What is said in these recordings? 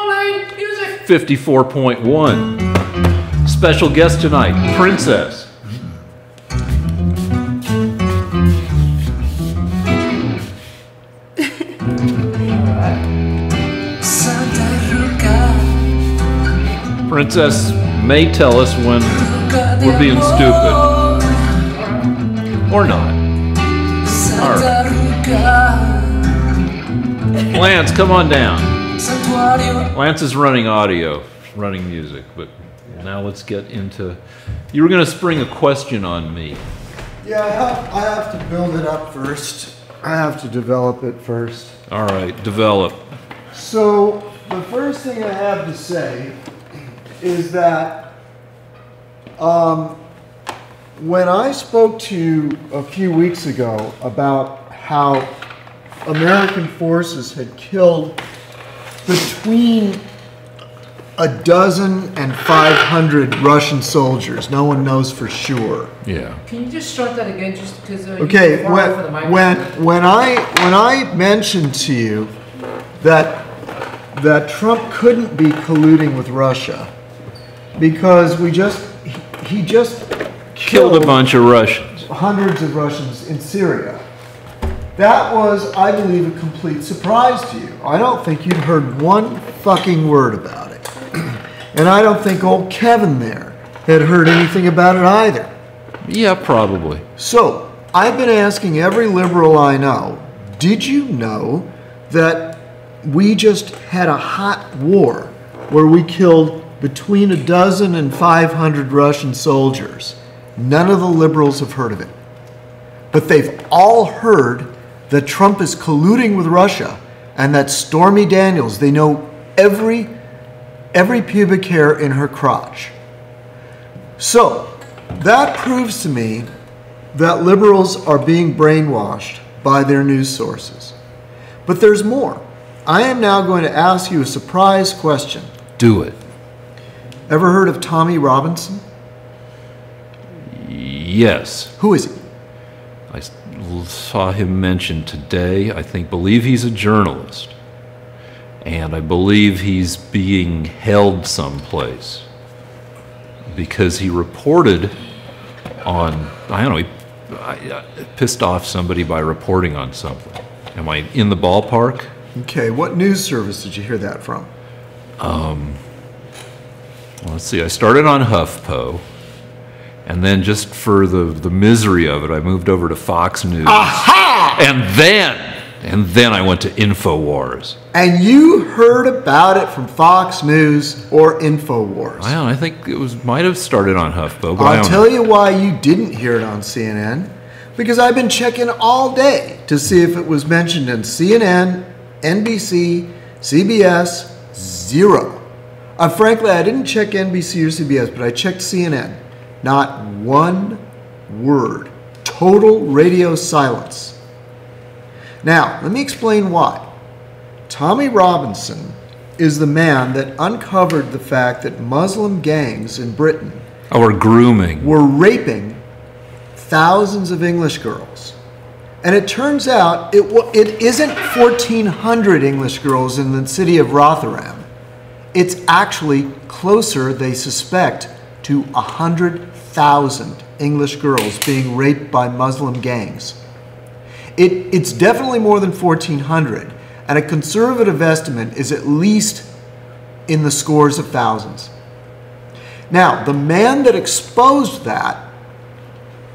Rolling music. 54.1. Special guest tonight, Princess. Princess may tell us when we're being stupid. Or not. All right. Lance, come on down. Lance is running audio, running music, but now let's get into... You were going to spring a question on me. Yeah, I have to build it up first. I have to develop it first. All right, develop. So, the first thing I have to say is that when I spoke to you a few weeks ago about how American forces had killed between 12 and 500 Russian soldiers, no one knows for sure. Yeah. Can you just start that again, just because? Okay. When I mentioned to you that Trump couldn't be colluding with Russia because he just Killed a bunch of Russians. Hundreds of Russians in Syria. That was, I believe, a complete surprise to you. I don't think you'd heard one fucking word about it. And I don't think old Kevin there had heard anything about it either. Yeah, probably. So, I've been asking every liberal I know, did you know that we just had a hot war where we killed between 12 and 500 Russian soldiers? None of the liberals have heard of it. But they've all heard that Trump is colluding with Russia and that Stormy Daniels, they know every pubic hair in her crotch. So, that proves to me that liberals are being brainwashed by their news sources. But there's more. I am now going to ask you a surprise question. Do it. Ever heard of Tommy Robinson? Yes. Who is he? I saw him mentioned today. Believe he's a journalist. And I believe he's being held someplace because he reported on, I don't know, he pissed off somebody by reporting on something. Am I in the ballpark? Okay, what news service did you hear that from? Let's see, I started on HuffPo, and then just for the misery of it, I moved over to Fox News. Aha! And then I went to InfoWars. And you heard about it from Fox News or InfoWars? I think it might have started on HuffPo. But I'll tell you why you didn't hear it on CNN. Because I've been checking all day to see if it was mentioned in CNN, NBC, CBS, zero. Frankly, I didn't check NBC or CBS, but I checked CNN. Not one word. Total radio silence. Now, let me explain why. Tommy Robinson is the man that uncovered the fact that Muslim gangs in Britain were raping thousands of English girls. And it turns out it isn't 1,400 English girls in the city of Rotherham. It's actually closer, they suspect, to 100,000 English girls being raped by Muslim gangs. It's definitely more than 1,400, and a conservative estimate is at least in the scores of thousands. Now, the man that exposed that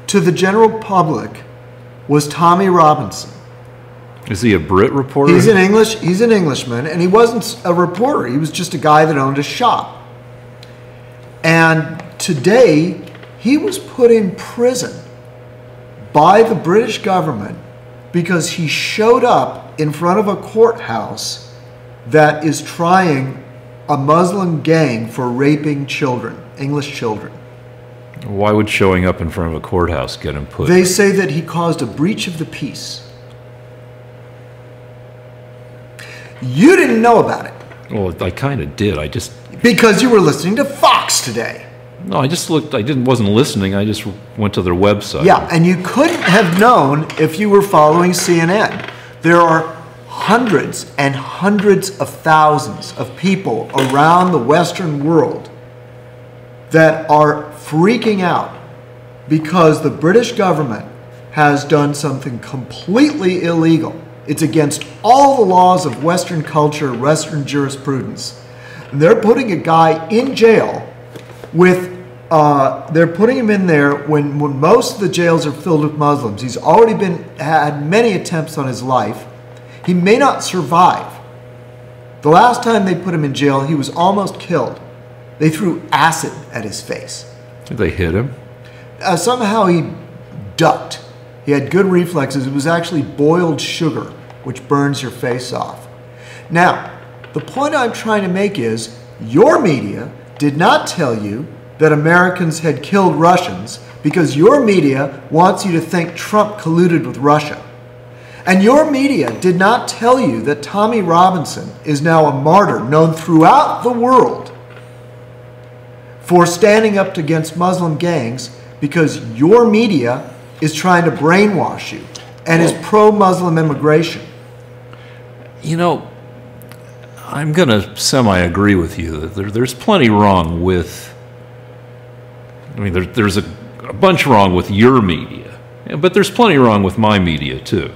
to the general public was Tommy Robinson. Is he a Brit reporter? He's an Englishman, and he wasn't a reporter. He was just a guy that owned a shop. And today, he was put in prison by the British government because he showed up in front of a courthouse that is trying a Muslim gang for raping children, English children. Why would showing up in front of a courthouse get him put? They say that he caused a breach of the peace. You didn't know about it. Well, I kind of did. Because you were listening to Fox today. No, I just looked. Wasn't listening. I just went to their website. Yeah, and you couldn't have known if you were following CNN. There are hundreds and hundreds of thousands of people around the Western world that are freaking out because the British government has done something completely illegal. It's against all the laws of Western culture, Western jurisprudence. And they're putting a guy in jail with, they're putting him in there when most of the jails are filled with Muslims. He's already had many attempts on his life. He may not survive. The last time they put him in jail, he was almost killed. They threw acid at his face. Did they hit him? Somehow he ducked. He had good reflexes. It was actually boiled sugar, which burns your face off. Now, the point I'm trying to make is your media did not tell you that Americans had killed Russians because your media wants you to think Trump colluded with Russia. And your media did not tell you that Tommy Robinson is now a martyr known throughout the world for standing up against Muslim gangs because your media is trying to brainwash you and is pro-Muslim immigration. You know, I'm going to semi-agree with you that there's plenty wrong with, I mean, there's a bunch wrong with your media, but there's plenty wrong with my media too.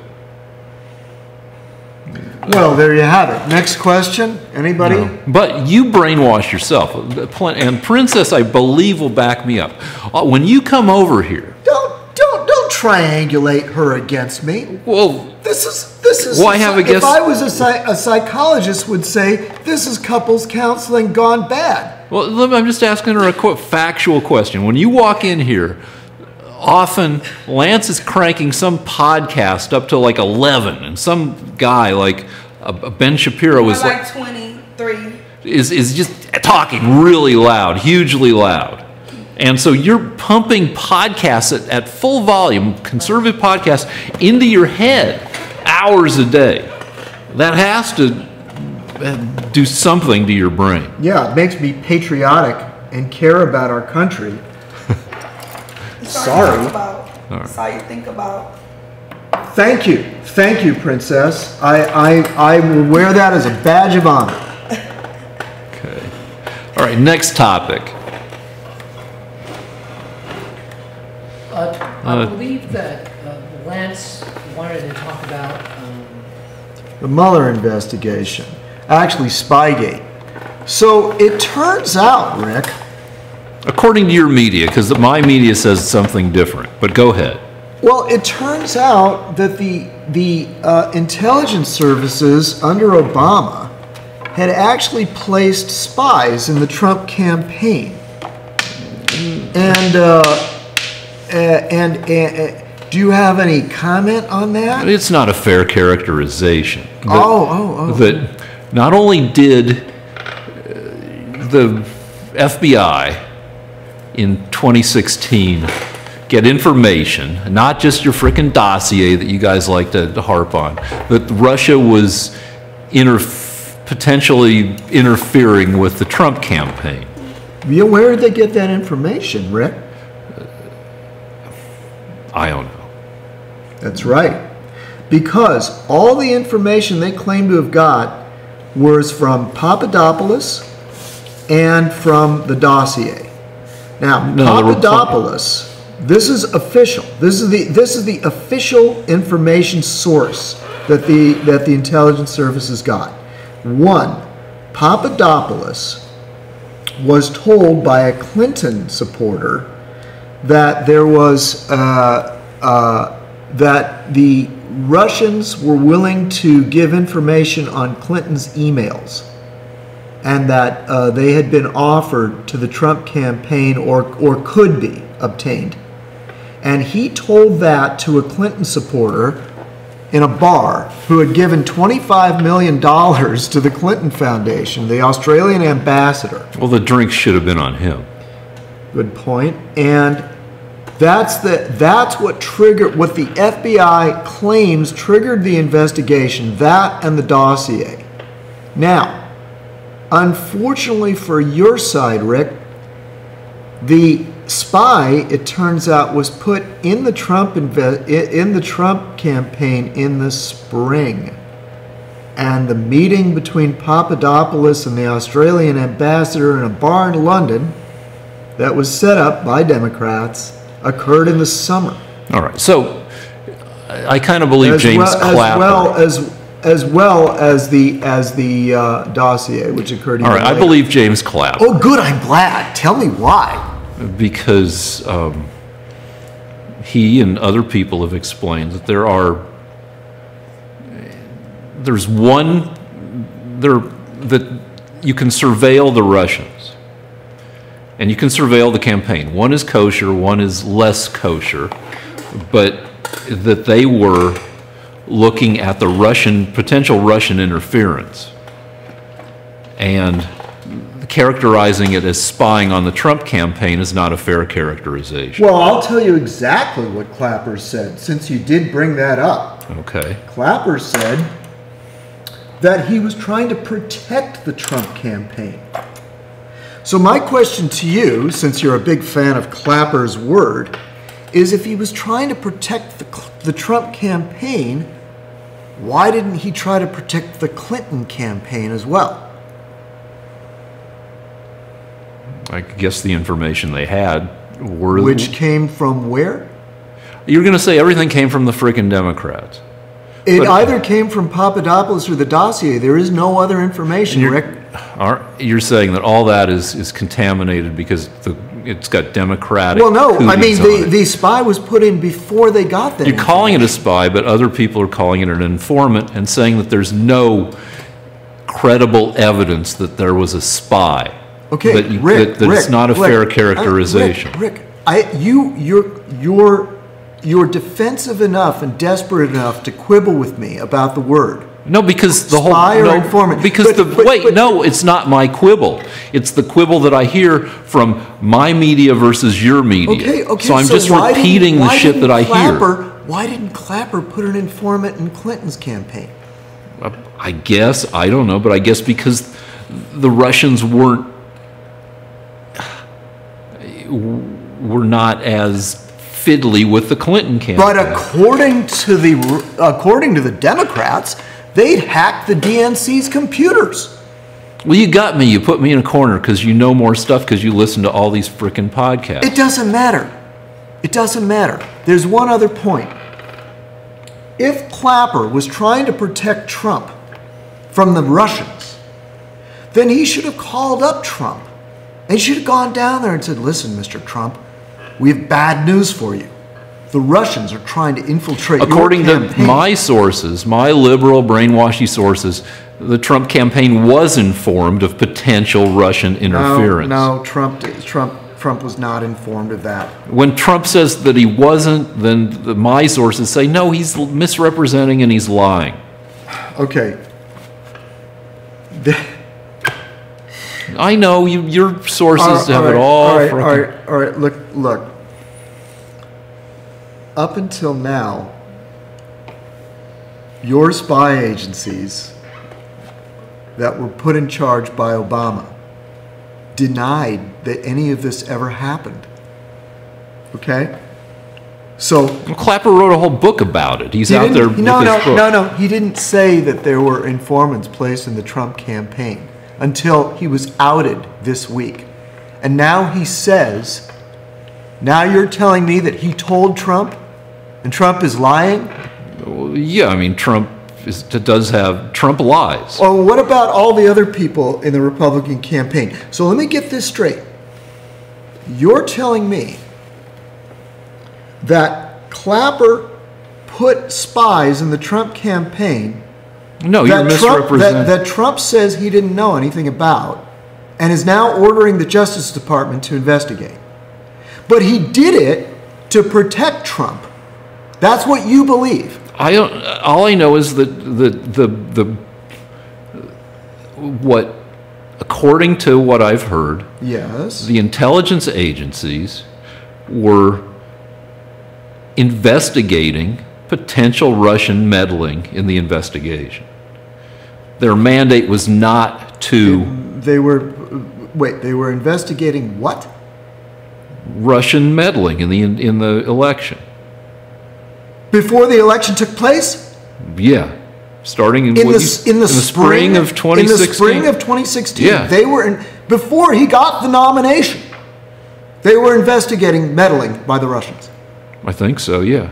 Well, there you have it. Next question. Anybody? No. But you brainwash yourself. And Princess, I believe, will back me up. When you come over here... Don't triangulate her against me. Well... This is... Well, I have a guess... If I was a psychologist would say, this is couples counseling gone bad. Well, I'm just asking her a factual question. When you walk in here... Often, Lance is cranking some podcast up to like 11, and some guy like Ben Shapiro is like 23. Is just talking really loud, hugely loud, and so you're pumping podcasts at full volume, conservative podcasts, into your head, hours a day. That has to do something to your brain. Yeah, it makes me patriotic and care about our country. Sorry. That's how you think about. Thank you, Princess. I will wear that as a badge of honor. Okay. All right. Next topic. I believe that Lance wanted to talk about the Mueller investigation, actually Spygate. So it turns out, Rick. According to your media, because my media says something different, but go ahead. Well, it turns out that the intelligence services under Obama had actually placed spies in the Trump campaign. And do you have any comment on that? It's not a fair characterization. Oh. That not only did the FBI in 2016 get information, not just your frickin' dossier that you guys like to harp on, that Russia was potentially interfering with the Trump campaign. Yeah, where did they get that information, Rick? I don't know. That's right. Because all the information they claim to have got was from Papadopoulos and from the dossier. Now, Papadopoulos, this is official. This is the official information source that the intelligence services got. One, Papadopoulos was told by a Clinton supporter that there was that the Russians were willing to give information on Clinton's emails, and that they had been offered to the Trump campaign or could be obtained. And he told that to a Clinton supporter in a bar who had given $25 million to the Clinton Foundation, the Australian ambassador. Well, the drinks should have been on him. Good point. And that's what triggered, what the FBI claims triggered the investigation, that and the dossier. Now, unfortunately for your side, Rick, the spy, it turns out, was put in the Trump campaign in the spring. and the meeting between Papadopoulos and the Australian ambassador in a bar in London that was set up by Democrats occurred in the summer. All right. So I kind of believe James Clapper. As well as the dossier, which occurred. All right. later. I believe James Clapper. Oh, good. I'm glad. Tell me why. Because he and other people have explained that that you can surveil the Russians, and you can surveil the campaign. One is kosher, one is less kosher, but that they were looking at the potential Russian interference and characterizing it as spying on the Trump campaign is not a fair characterization. Well, I'll tell you exactly what Clapper said, since you did bring that up. Okay. Clapper said that he was trying to protect the Trump campaign. So my question to you, since you're a big fan of Clapper's word, is if he was trying to protect the Trump campaign, why didn't he try to protect the Clinton campaign as well? I guess the information they had were... Which came from where? You're going to say everything came from the frickin' Democrats. It either came from Papadopoulos or the dossier. There is no other information. You're saying that all that is contaminated because it's got Democratic... Well, no. I mean, the the spy was put in before they got that. You're calling it a spy, but other people are calling it an informant and saying that there's no credible evidence that there was a spy. Okay, that it's not a fair characterization. Rick, you're defensive enough and desperate enough to quibble with me about the word. No, because the spy or informant. Because it's not my quibble. It's the quibble that I hear from my media versus your media. Okay. So I'm just repeating the shit that I hear. Why didn't Clapper put an informant in Clinton's campaign? I guess, I don't know, but I guess because the Russians were not as fiddly with the Clinton campaign. But according to the Democrats, they'd hacked the DNC's computers. Well, you got me. You put me in a corner because you know more stuff because you listen to all these frickin' podcasts. It doesn't matter. It doesn't matter. There's one other point. If Clapper was trying to protect Trump from the Russians, then he should have called up Trump. And he should have gone down there and said, listen, Mr. Trump, we have bad news for you. The Russians are trying to infiltrate According your campaign. to my sources, my liberal, brainwashy sources, the Trump campaign was informed of potential Russian interference. No, Trump was not informed of that. When Trump says that he wasn't, then my sources say, no, he's misrepresenting and he's lying. Okay. I know your sources have it all. All right. Look. Up until now, your spy agencies that were put in charge by Obama denied that any of this ever happened. Okay? So Clapper wrote a whole book about it. He's out there with his book. No. He didn't say that there were informants placed in the Trump campaign until he was outed this week. And now he says, now you're telling me that he told Trump and Trump is lying? Well, yeah, I mean, Trump lies. Well, what about all the other people in the Republican campaign? So let me get this straight. You're telling me that Clapper put spies in the Trump campaign No, you're misrepresenting. that Trump says he didn't know anything about and is now ordering the Justice Department to investigate. But he did it to protect Trump. That's what you believe. All I know is that what, according to what I've heard, yes, the intelligence agencies were investigating potential Russian meddling in the investigation. Their mandate was not to... They were investigating what? Russian meddling in the election. Before the election took place? Yeah. Starting in, In what the, you- in the spring of 2016. In the spring of 2016. Yeah. They were, before he got the nomination, they were investigating meddling by the Russians. I think so, yeah.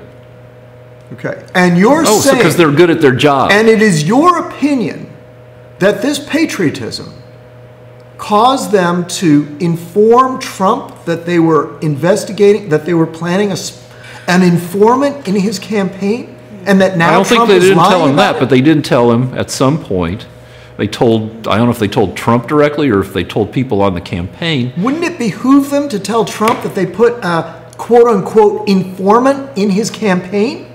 Okay. And you're Oh, so saying, because they're good at their job. and it is your opinion that this patriotism caused them to inform Trump that they were investigating, that they were planning an informant in his campaign, and that now I don't Trump think they is didn't tell lying him about that, it? but they did tell him at some point. They told, I don't know if they told Trump directly or if they told people on the campaign. Wouldn't it behoove them to tell Trump that they put a quote-unquote informant in his campaign?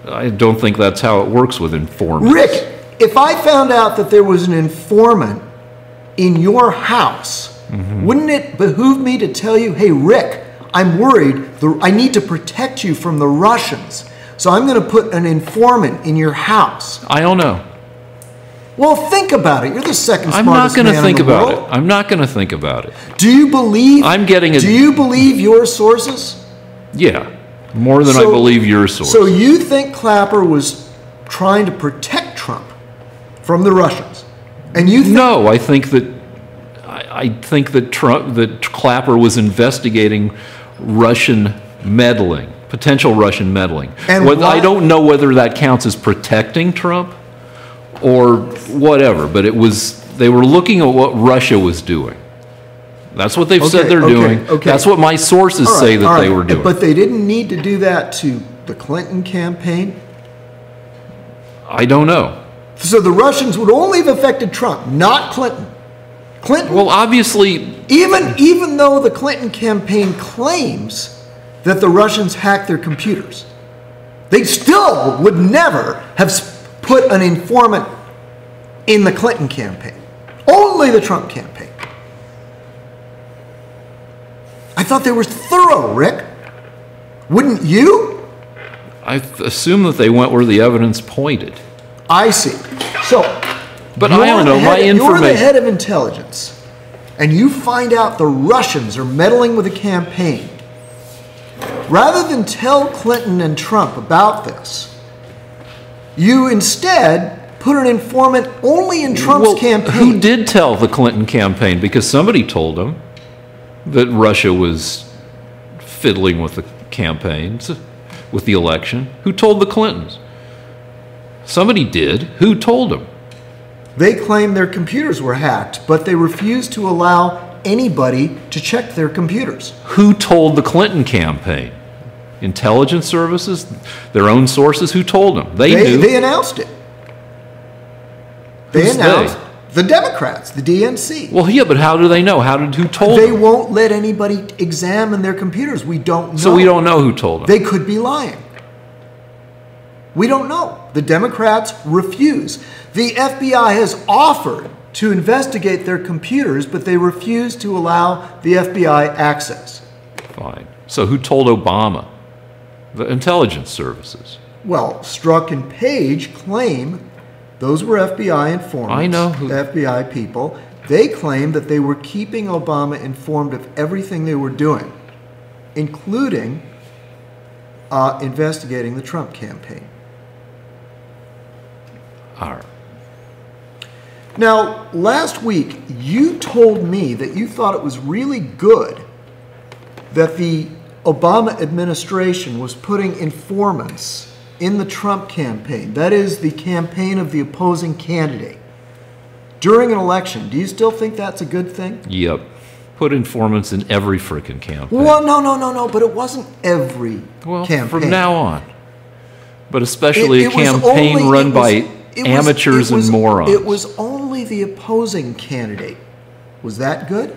I don't think that's how it works with informants. Rick, if I found out that there was an informant in your house, wouldn't it behoove me to tell you, hey, Rick, I'm worried. I need to protect you from the Russians. So I'm going to put an informant in your house. I don't know. Well, think about it. You're the second I'm not smartest going to man think in the about it. world. I'm not going to think about it. Do you believe? I'm getting it. Do you believe your sources? Yeah, more than I So- believe your source. So you think Clapper was trying to protect Trump from the Russians? And you think No, I think that Clapper was investigating Russian meddling, potential Russian meddling. And I why- don't know whether that counts as protecting Trump or whatever, but they were looking at what Russia was doing. That's what they've said they're doing. okay. That's what my sources All right, say that all they right. were doing. But they didn't need to do that to the Clinton campaign. I don't know. So the Russians would only have affected Trump, not Clinton. Clinton, Well, obviously, even though the Clinton campaign claims that the Russians hacked their computers, they still would never have put an informant in the Clinton campaign. Only the Trump campaign. I thought they were thorough, Rick. Wouldn't you? I assume that they went where the evidence pointed. I see. So, But I don't know, my You're the information. head of intelligence, and you find out the Russians are meddling with the campaign. Rather than tell Clinton and Trump about this, you instead put an informant only in Trump's Well, campaign. who did tell the Clinton campaign? Because somebody told them that Russia was fiddling with the campaigns, with the election. Who told the Clintons? Somebody did. Who told them? They claim their computers were hacked, but they refused to allow anybody to check their computers. Who told the Clinton campaign? Intelligence services? Their own sources? Who told them? They knew. They announced it. They Who's announced the Democrats, the DNC. Well, yeah, but how do they know? Who told They them? won't let anybody examine their computers. We don't know. So we don't know who told them. They could be lying. We don't know. The Democrats refuse. The FBI has offered to investigate their computers, but they refuse to allow the FBI access. Fine. So who told Obama? The intelligence services. Well, Strzok and Page claim those were FBI informants. I know who- FBI people. They claim that they were keeping Obama informed of everything they were doing, including investigating the Trump campaign. All right. Now, last week, you told me that you thought it was really good that the Obama administration was putting informants in the Trump campaign. That is, the campaign of the opposing candidate. During an election, do you still think that's a good thing? Yep. Put informants in every frickin' campaign. Well, no, but it wasn't every Well, campaign. from now on. But especially a It was campaign only- run it by was- it was- amateurs it was- and morons. It was only the opposing candidate. Was that good?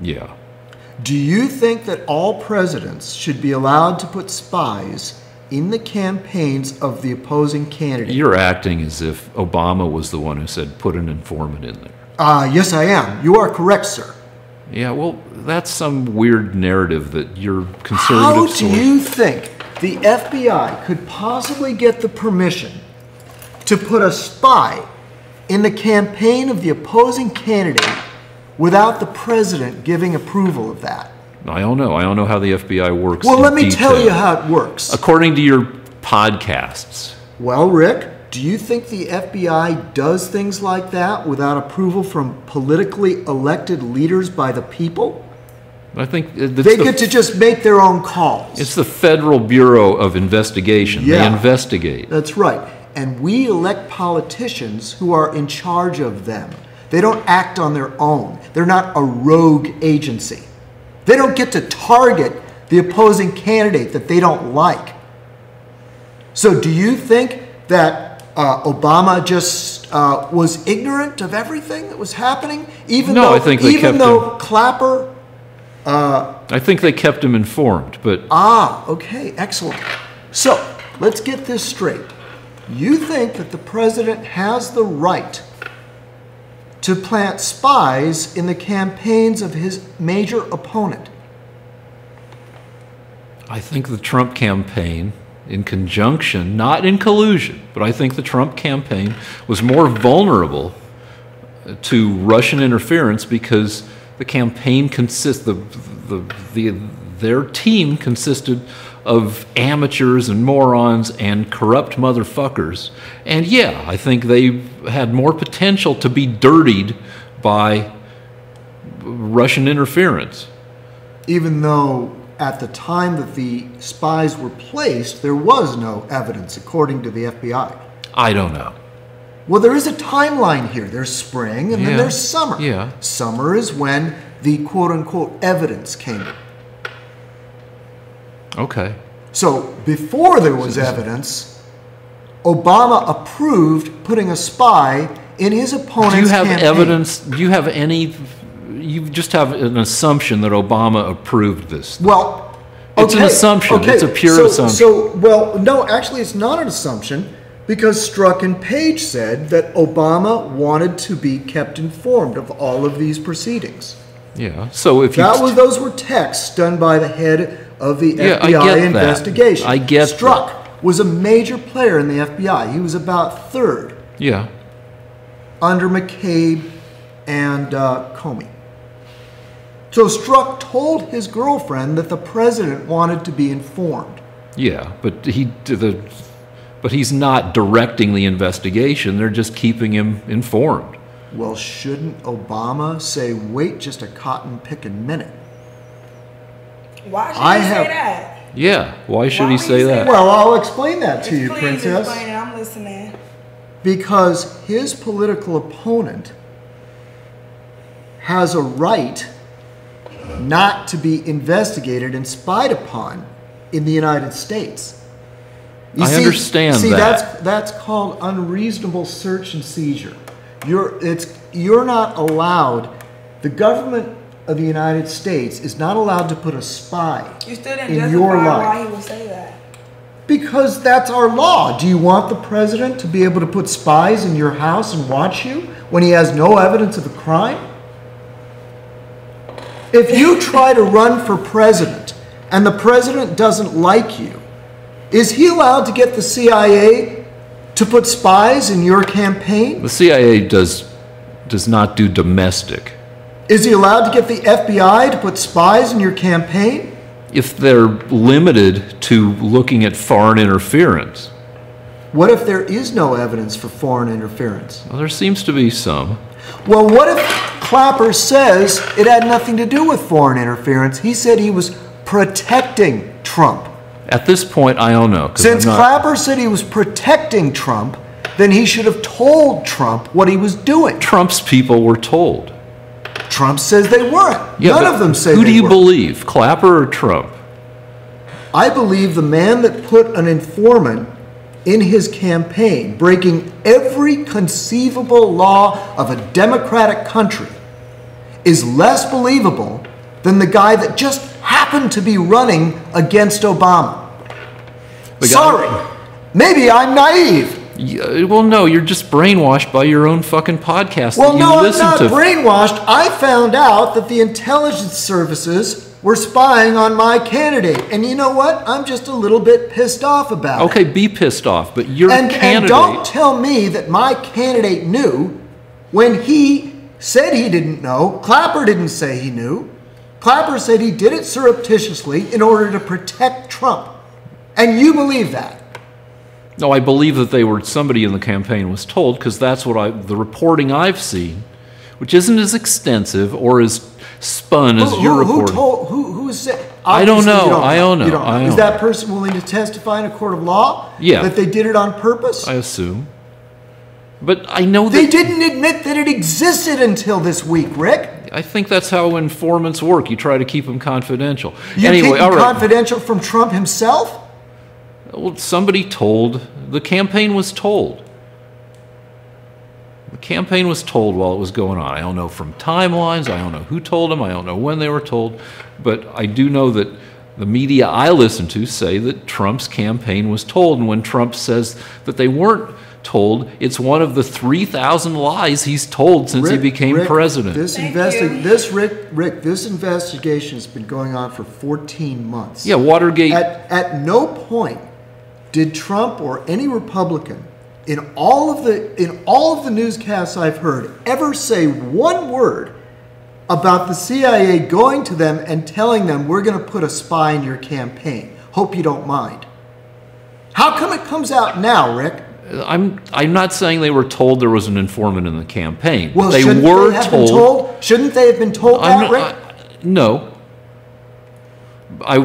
Yeah. Do you think that all presidents should be allowed to put spies in the campaigns of the opposing candidate? You're acting as if Obama was the one who said put an informant in there. Yes, I am. You are correct, sir. Yeah, well, that's some weird narrative that your How conservative do you think the FBI could possibly get the permission to put a spy in the campaign of the opposing candidate without the president giving approval of that? I don't know. I don't know how the FBI works. Well, in let me tell detail. you how it works. According to your podcasts. Well, Rick, do you think the FBI does things like that without approval from politically elected leaders by the people? I think They get to just make their own calls. it's the Federal Bureau of Investigation. Yeah. They investigate. That's right. And we elect politicians who are in charge of them. They don't act on their own. They're not a rogue agency. They don't get to target the opposing candidate that they don't like. So do you think that Obama just was ignorant of everything that was happening? Even No, though, I think they even kept though Clapper... I think they kept him informed, but Okay, excellent. So, let's get this straight. You think that the president has the right to plant spies in the campaigns of his major opponent? I think the Trump campaign, in conjunction, not in collusion, but I think the Trump campaign was more vulnerable to Russian interference because the campaign their team consisted of amateurs and morons and corrupt motherfuckers. And yeah, I think they had more potential to be dirtied by Russian interference. Even though at the time that the spies were placed, there was no evidence, according to the FBI. I don't know. Well, there is a timeline here. There's spring and then Yeah. there's summer. Yeah. Summer is when the quote-unquote evidence came. Okay. So before there was evidence, Obama approved putting a spy in his opponent's Do you have campaign. evidence? Do you have any? You just have an assumption that Obama approved this. Well, It's an okay, assumption. okay. It's a pure assumption. Well, no, actually, it's not an assumption because Strzok and Page said that Obama wanted to be kept informed of all of these proceedings. Yeah. So if you Those were texts done by the head of the Yeah, I FBI get that. investigation. I get Strzok was a major player in the FBI. He was about third yeah. under McCabe and Comey. So Strzok told his girlfriend that the president wanted to be informed. Yeah, but he's not directing the investigation. They're just keeping him informed. Well, shouldn't Obama say, wait just a cotton-picking minute? Why should I he have- say that? Yeah, why should Why he would say he say that? Well, I'll explain that to you, Please Princess. explain it. I'm listening. Because his political opponent has a right not to be investigated and spied upon in the United States. I understand that. That's called unreasonable search and seizure. You're not allowed. The government of the United States is not allowed to put a spy You still didn't in justify your life. why he would say that. Because that's our law. Do you want the president to be able to put spies in your house and watch you when he has no evidence of a crime? If you try to run for president and the president doesn't like you, is he allowed to get the CIA to put spies in your campaign? The CIA does not do domestic. Is he allowed to get the FBI to put spies in your campaign? If they're limited to looking at foreign interference. What if there is no evidence for foreign interference? Well, there seems to be some. Well, what if Clapper says it had nothing to do with foreign interference? He said he was protecting Trump. At this point, I don't know. 'Cause Since I'm not- Clapper said he was protecting Trump, then he should have told Trump what he was doing. Trump's people were told. Trump says they weren't. Yeah, None but of them say who they do you were. believe, Clapper or Trump? I believe the man that put an informant in his campaign, breaking every conceivable law of a democratic country, is less believable than the guy that just happened to be running against Obama. The guy- Sorry, maybe I'm naive. Yeah, well, no, you're just brainwashed by your own fucking podcast Well, that you no, I'm listen not to. brainwashed. I found out that the intelligence services were spying on my candidate. And you know what? I'm just a little bit pissed off about it. Okay, be pissed off, but your And candidate. don't tell me that my candidate knew when he said he didn't know. Clapper didn't say he knew. Clapper said he did it surreptitiously in order to protect Trump. And you believe that. No, I believe that somebody in the campaign was told, because that's the reporting I've seen, which isn't as extensive or as spun as your reporting. Who is it? I don't know. I don't know. You don't know. Is that person willing to testify in a court of law? Yeah. That they did it on purpose? I assume. But I know that... They didn't admit that it existed until this week, Rick. I think that's how informants work. You try to keep them confidential. You keep them confidential from Trump himself? Well, somebody told. The campaign was told. The campaign was told while it was going on. I don't know from timelines. I don't know who told them. I don't know when they were told. But I do know that the media I listen to say that Trump's campaign was told. And when Trump says that they weren't told, it's one of the 3,000 lies he's told since he became president. This investigation has been going on for 14 months. Yeah, Watergate. At no point did Trump or any Republican in all of the newscasts I've heard ever say one word about the CIA going to them and telling them, we're going to put a spy in your campaign. Hope you don't mind. How come it comes out now, Rick? I'm not saying they were told there was an informant in the campaign. Well, they were told. Shouldn't they have been told that, Rick? No.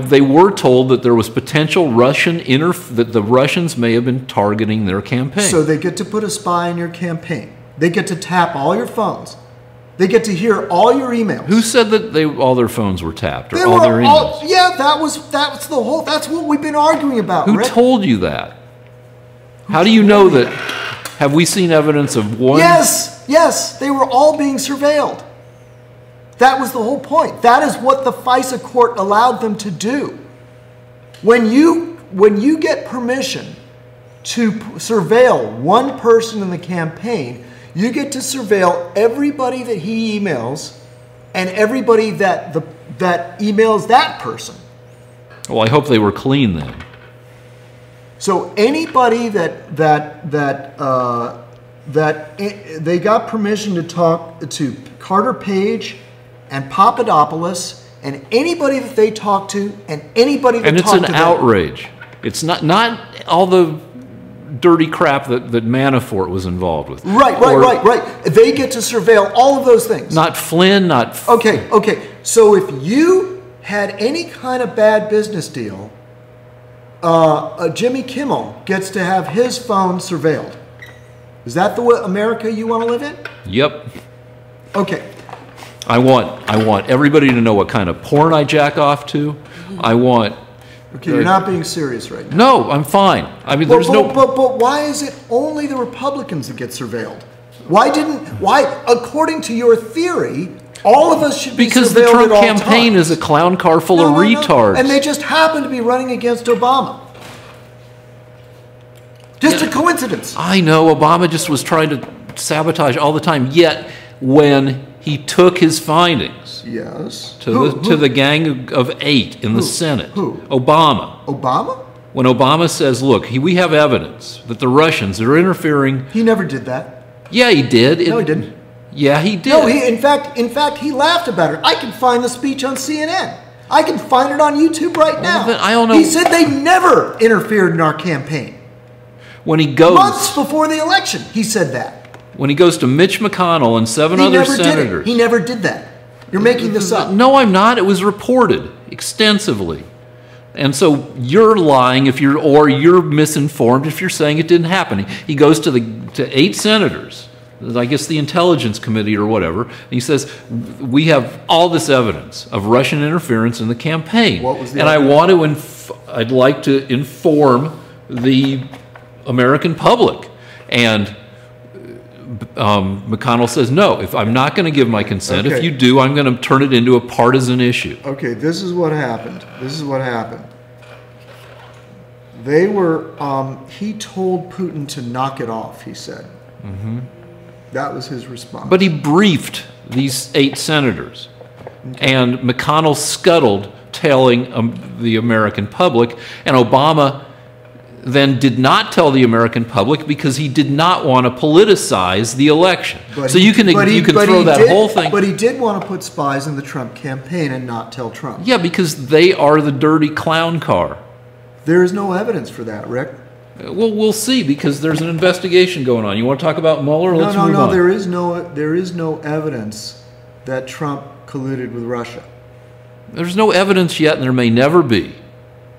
They were told that there was potential that the Russians may have been targeting their campaign. So they get to put a spy in your campaign. They get to tap all your phones. They get to hear all your emails. Who said that all their phones were tapped or all their emails? That's what we've been arguing about, Who Rick. told you that? How do you know that? Have we seen evidence of one? Yes, they were all being surveilled. That was the whole point. That is what the FISA court allowed them to do. When you get permission to surveil one person in the campaign, you get to surveil everybody that he emails and everybody that emails that person. Well, I hope they were clean then. So anybody that they got permission to talk to Carter Page and Papadopoulos and anybody that they talk to and anybody that and it's talked an to outrage. Them. It's not all the dirty crap that Manafort was involved with. Right. They get to surveil all of those things. Not Flynn, not... Okay. So if you had any kind of bad business deal, Jimmy Kimmel gets to have his phone surveilled. Is that the America you want to live in? Yep. Okay. I want everybody to know what kind of porn I jack off to. I want... Okay, you're not being serious right now. No, I'm fine. I mean, there's no... But why is it only the Republicans that get surveilled? Why, according to your theory, all of us should be surveilled because the Trump campaign is a clown car full of retards. And they just happen to be running against Obama. Just a coincidence. I know, Obama just was trying to sabotage all the time, yet when he took his findings to the gang of 8 in the Senate. Who? Obama. Obama? When Obama says, look, we have evidence that the Russians are interfering. He never did that. Yeah, he did. No, he didn't. Yeah, he did. No, in fact, he laughed about it. I can find the speech on CNN. I can find it on YouTube right now. I don't know. He said they never interfered in our campaign. When he goes... Months before the election, he said that. When he goes to Mitch McConnell and 7 other senators... He never did that. You're making this up. No, I'm not. It was reported extensively. And so you're lying or you're misinformed if you're saying it didn't happen. He goes to 8 senators, I guess the Intelligence Committee or whatever, and he says, we have all this evidence of Russian interference in the campaign. What was the evidence? I'd like to inform the American public. And McConnell says, no, if I'm not going to give my consent, if you do, I'm going to turn it into a partisan issue. Okay, this is what happened. They were, he told Putin to knock it off, he said. Mm-hmm. That was his response. But he briefed these 8 senators. Okay. And McConnell scuttled telling the American public, and Obama then did not tell the American public because he did not want to politicize the election. So you can throw that whole thing. But he did want to put spies in the Trump campaign and not tell Trump. Yeah, because they are the dirty clown car. There is no evidence for that, Rick. Well, we'll see, because there's an investigation going on. You want to talk about Mueller? No, Let's no, move no. on. There is no evidence that Trump colluded with Russia. There's no evidence yet, and there may never be.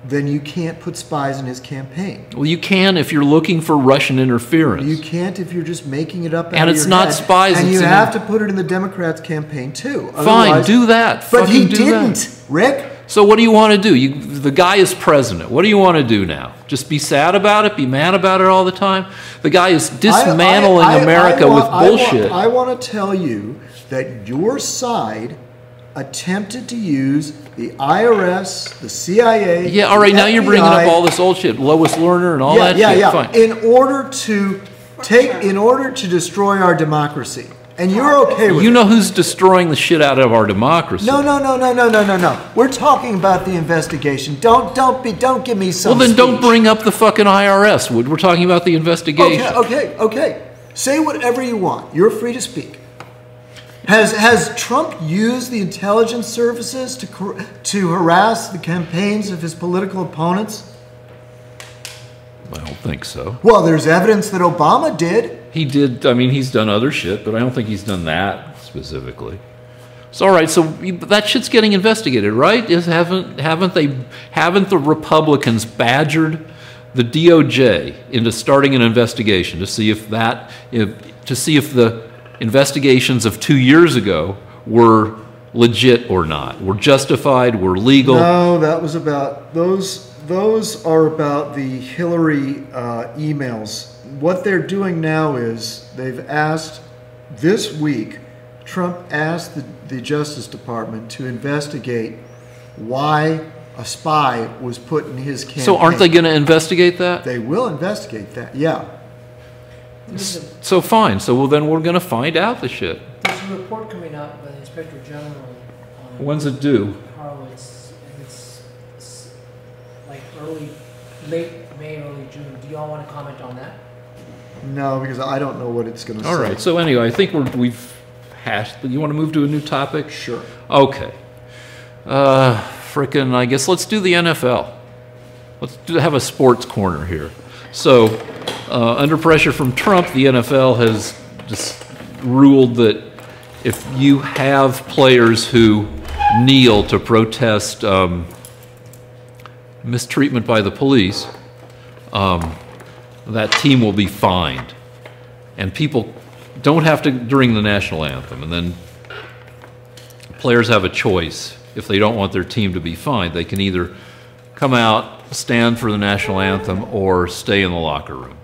Then you can't put spies in his campaign. Well, you can if you're looking for Russian interference. You can't if you're just making it up out And of it's your not head. spies, And it's you in have a- to put it in the Democrats' campaign too. Fine, Otherwise- do that. But he Fucking do that. didn't, Rick. So what do you want to do? The guy is president. What do you want to do now? Just be sad about it? Be mad about it all the time? The guy is dismantling America with bullshit. I want to tell you that your side attempted to use the IRS, the CIA. Yeah, all right, the now you're bringing up FBI, all this old shit. Lois Lerner and all that shit. Fine. In order to destroy our democracy. And you're okay with You it. know who's destroying the shit out of our democracy? No. We're talking about the investigation. Don't give me some. Well, then don't speech. bring up the fucking IRS, Wood. We're talking about the investigation. Okay. Say whatever you want. You're free to speak. Has Trump used the intelligence services to harass the campaigns of his political opponents? I don't think so. Well, there's evidence that Obama did. He did. I mean, he's done other shit, but I don't think he's done that specifically. So, all right. So that shit's getting investigated, right? Haven't the Republicans badgered the DOJ into starting an investigation to see if the investigations of 2 years ago were legit or not, were justified, were legal? No, that was about those. Those are about the Hillary emails. What they're doing now is they've asked this week. Trump asked the Justice Department to investigate why a spy was put in his campaign. So aren't they going to investigate that? They will investigate that. Yeah. So fine. So then we're going to find out the shit. There's a report coming out by the Inspector General on When's it due? Horowitz, and it's like late May, early June. Do y'all want to comment on that? No, because I don't know what it's going to say. All right. So anyway, I think we've hashed. You want to move to a new topic? Sure. Okay. Frickin', I guess let's do the NFL. Let's have a sports corner here. So, under pressure from Trump, the NFL has just ruled that if you have players who kneel to protest mistreatment by the police, that team will be fined. And people don't have to during the national anthem. And then players have a choice. If they don't want their team to be fined, they can either come out, stand for the national anthem, or stay in the locker room.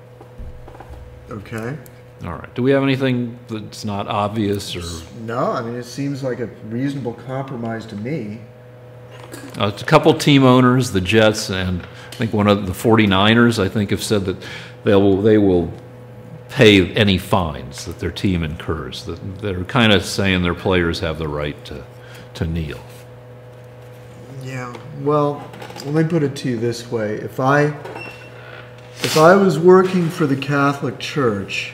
Okay. All right. Do we have anything that's not obvious? Or No, I mean, it seems like a reasonable compromise to me. a couple team owners, the Jets, and I think one of the 49ers, I think, have said that they will pay any fines that their team incurs. That they're kind of saying their players have the right to kneel. Yeah. Well, let me put it to you this way: if I was working for the Catholic Church,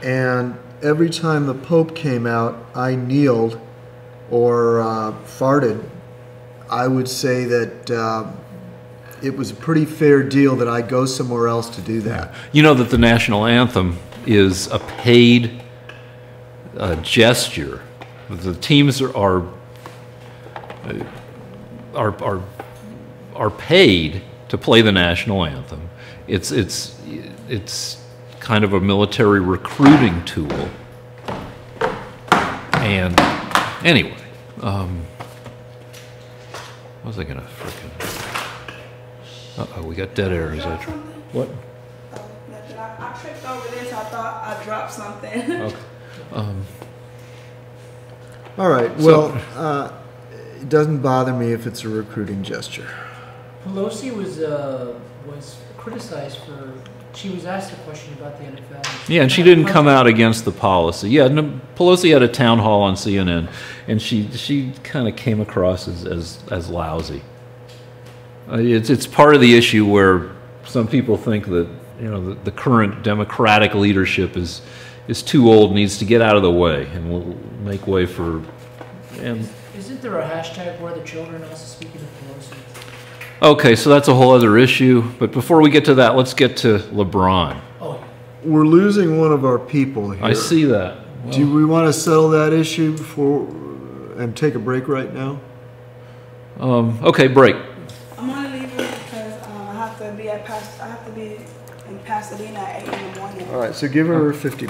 and every time the Pope came out, I kneeled or farted, I would say that it was a pretty fair deal that I go somewhere else to do that. You know that the national anthem is a paid gesture. The teams are paid to play the national anthem. It's kind of a military recruiting tool. And anyway, what was I gonna frickin'? Uh-oh, we got dead air. Is that true? What? Oh, nothing. I tripped over this. I thought I dropped something. Okay. All right. Well, it doesn't bother me if it's a recruiting gesture. Pelosi was criticized for. She was asked a question about the NFL. Yeah, and she didn't come out against the policy. Yeah, no, Pelosi had a town hall on CNN, and she kind of came across as lousy. It's part of the issue where some people think that the current Democratic leadership is too old, needs to get out of the way, and will make way for. And Isn't there a hashtag where the children also speaking of Pelosi? Okay, so that's a whole other issue, but before we get to that, let's get to LeBron. Oh, We're losing one of our people here. I see that. Do we want to settle that issue before and take a break right now? Okay, break. I'm only leaving because I have to be in Pasadena at 8 in the morning. All right, so give her 50